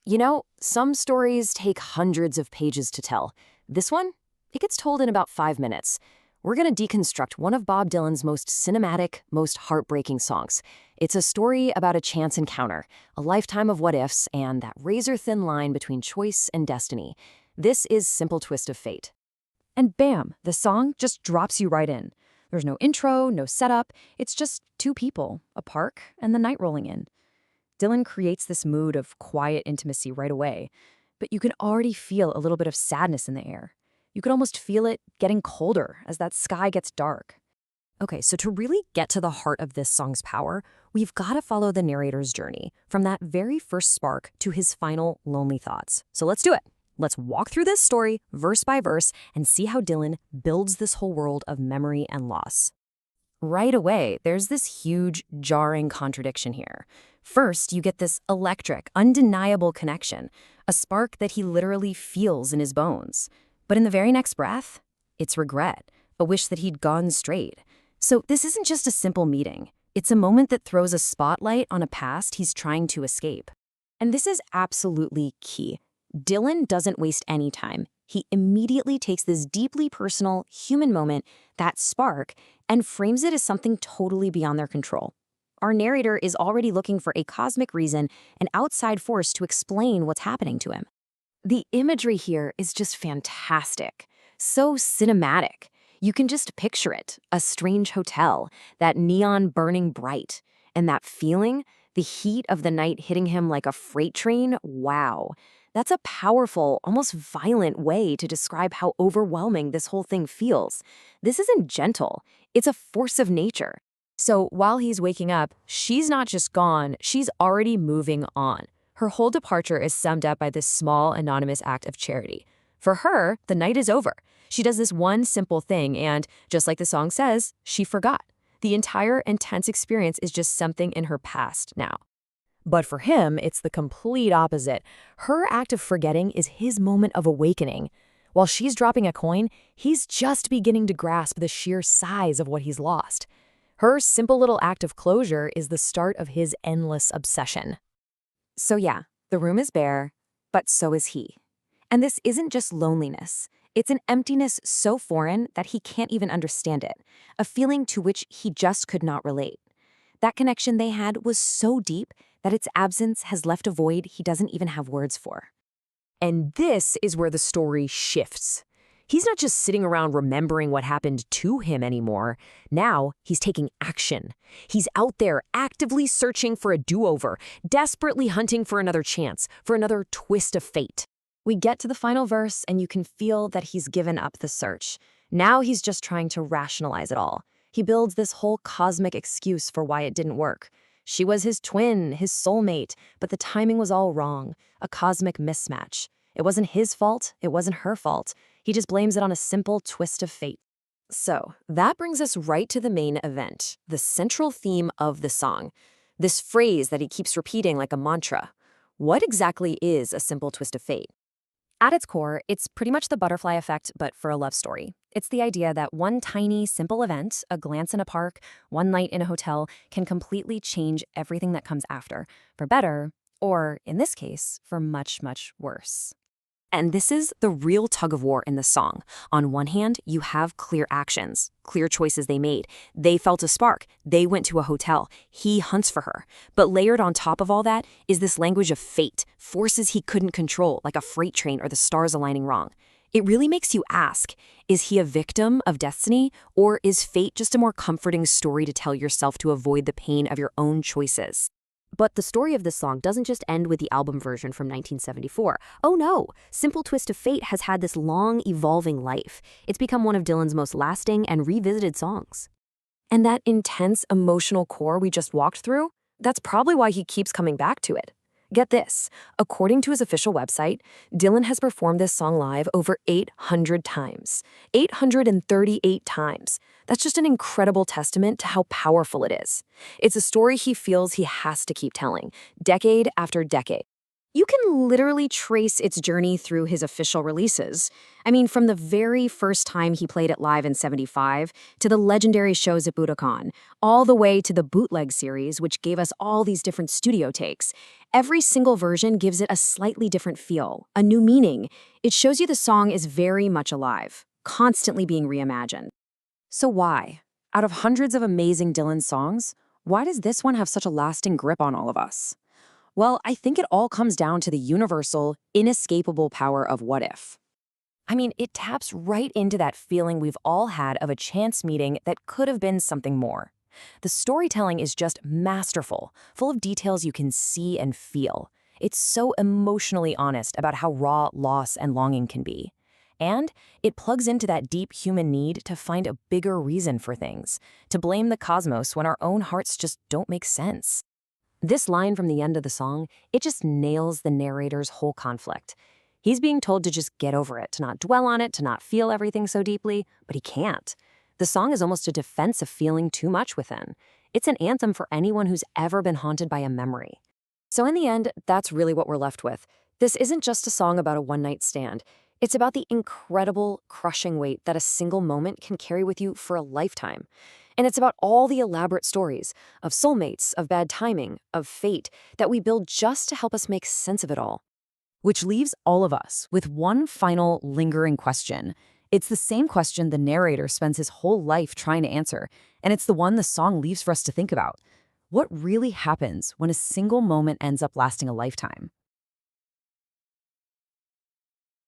You know, some stories take hundreds of pages to tell. This one, it gets told in about 5 minutes. We're going to deconstruct one of Bob Dylan's most cinematic, most heartbreaking songs. It's a story about a chance encounter, a lifetime of what-ifs, and that razor-thin line between choice and destiny. This is Simple Twist of Fate. And bam, the song just drops you right in. There's no intro, no setup. It's just two people, a park, and the night rolling in. Dylan creates this mood of quiet intimacy right away, but you can already feel a little bit of sadness in the air. You could almost feel it getting colder as that sky gets dark. Okay, so to really get to the heart of this song's power, we've got to follow the narrator's journey, from that very first spark to his final lonely thoughts. So let's do it. Let's walk through this story, verse by verse, and see how Dylan builds this whole world of memory and loss. Right away, there's this huge, jarring contradiction here. First, you get this electric, undeniable connection, a spark that he literally feels in his bones. But in the very next breath, it's regret, a wish that he'd gone straight. So this isn't just a simple meeting. It's a moment that throws a spotlight on a past he's trying to escape. And this is absolutely key. Dylan doesn't waste any time. He immediately takes this deeply personal, human moment, that spark, and frames it as something totally beyond their control. Our narrator is already looking for a cosmic reason, an outside force to explain what's happening to him. The imagery here is just fantastic, so cinematic. You can just picture it, a strange hotel, that neon burning bright, and that feeling, the heat of the night hitting him like a freight train, wow. That's a powerful, almost violent way to describe how overwhelming this whole thing feels. This isn't gentle, it's a force of nature. So while he's waking up, she's not just gone, she's already moving on. Her whole departure is summed up by this small, anonymous act of charity. For her, the night is over. She does this one simple thing and, just like the song says, she forgot. The entire intense experience is just something in her past now. But for him, it's the complete opposite. Her act of forgetting is his moment of awakening. While she's dropping a coin, he's just beginning to grasp the sheer size of what he's lost. Her simple little act of closure is the start of his endless obsession. So yeah, the room is bare, but so is he. And this isn't just loneliness. It's an emptiness so foreign that he can't even understand it, a feeling to which he just could not relate. That connection they had was so deep that its absence has left a void he doesn't even have words for. And this is where the story shifts. He's not just sitting around remembering what happened to him anymore. Now, he's taking action. He's out there actively searching for a do-over, desperately hunting for another chance, for another twist of fate. We get to the final verse, and you can feel that he's given up the search. Now he's just trying to rationalize it all. He builds this whole cosmic excuse for why it didn't work. She was his twin, his soulmate, but the timing was all wrong, a cosmic mismatch. It wasn't his fault, it wasn't her fault. He just blames it on a simple twist of fate. So, that brings us right to the main event, the central theme of the song. This phrase that he keeps repeating like a mantra. What exactly is a simple twist of fate? At its core, it's pretty much the butterfly effect, but for a love story. It's the idea that one tiny, simple event, a glance in a park, one night in a hotel, can completely change everything that comes after, for better, or, in this case, for much, much worse. And this is the real tug-of-war in the song. On one hand, you have clear actions, clear choices they made. They felt a spark. They went to a hotel. He hunts for her. But layered on top of all that is this language of fate, forces he couldn't control, like a freight train or the stars aligning wrong. It really makes you ask, is he a victim of destiny, or is fate just a more comforting story to tell yourself to avoid the pain of your own choices? But the story of this song doesn't just end with the album version from 1974. Oh no! Simple Twist of Fate has had this long, evolving life. It's become one of Dylan's most lasting and revisited songs. And that intense emotional core we just walked through, that's probably why he keeps coming back to it. Get this, according to his official website, Dylan has performed this song live over 800 times. 838 times. That's just an incredible testament to how powerful it is. It's a story he feels he has to keep telling, decade after decade. You can literally trace its journey through his official releases. I mean, from the very first time he played it live in '75 to the legendary shows at Budokan, all the way to the bootleg series, which gave us all these different studio takes. Every single version gives it a slightly different feel, a new meaning. It shows you the song is very much alive, constantly being reimagined. So why? Out of hundreds of amazing Dylan songs, why does this one have such a lasting grip on all of us? Well, I think it all comes down to the universal, inescapable power of what if. I mean, it taps right into that feeling we've all had of a chance meeting that could have been something more. The storytelling is just masterful, full of details you can see and feel. It's so emotionally honest about how raw loss and longing can be. And it plugs into that deep human need to find a bigger reason for things, to blame the cosmos when our own hearts just don't make sense. This line from the end of the song, it just nails the narrator's whole conflict. He's being told to just get over it, to not dwell on it, to not feel everything so deeply, but he can't. The song is almost a defense of feeling too much within. It's an anthem for anyone who's ever been haunted by a memory. So in the end, that's really what we're left with. This isn't just a song about a one-night stand. It's about the incredible, crushing weight that a single moment can carry with you for a lifetime. And it's about all the elaborate stories of soulmates, of bad timing, of fate that we build just to help us make sense of it all. Which leaves all of us with one final lingering question. It's the same question the narrator spends his whole life trying to answer, and it's the one the song leaves for us to think about. What really happens when a single moment ends up lasting a lifetime?